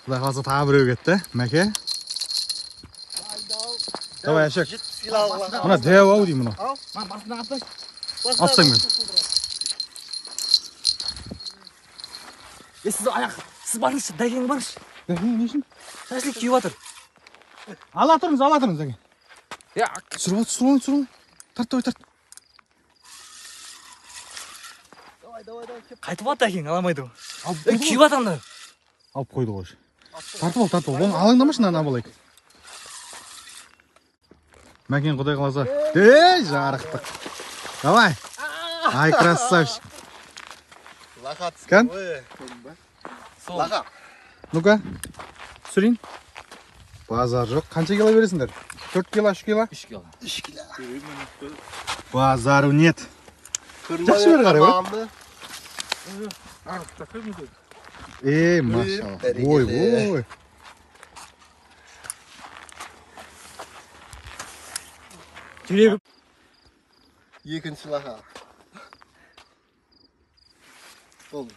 Құдай қаласа тағы біреу кетті, мәке. Давай, әшек. Мұна дәу ау деймін мұна. Алсаң мен. Сіз аяқ, сіз барыңызшы, дәкең барыңызшы. Дәкең не үшін? Шашлик күйіп жатыр. Ала тұрыңыз, дәкең. Түсіріп. Тарт. Қайтып от дәкең, аламайды ғой. Күйіп жатырыңдар. Алып қойды ғой. Тартып ал. Оны алыңдамашы, нана болайық. Мәкен құдай қаласа. Жарықтық. Давай. Ай, красавчик. Лақа Кән? Лақа. Ну-ка, түсірейін. Базар жоқ. Қанша кило бересіңдер? 4 кило, 3 кило? 3 кило. 3 кило. Базару нет. Жақсы бер қарай, ой. Машалла. Ой. Тірегіп. Екінші лақа. Болды.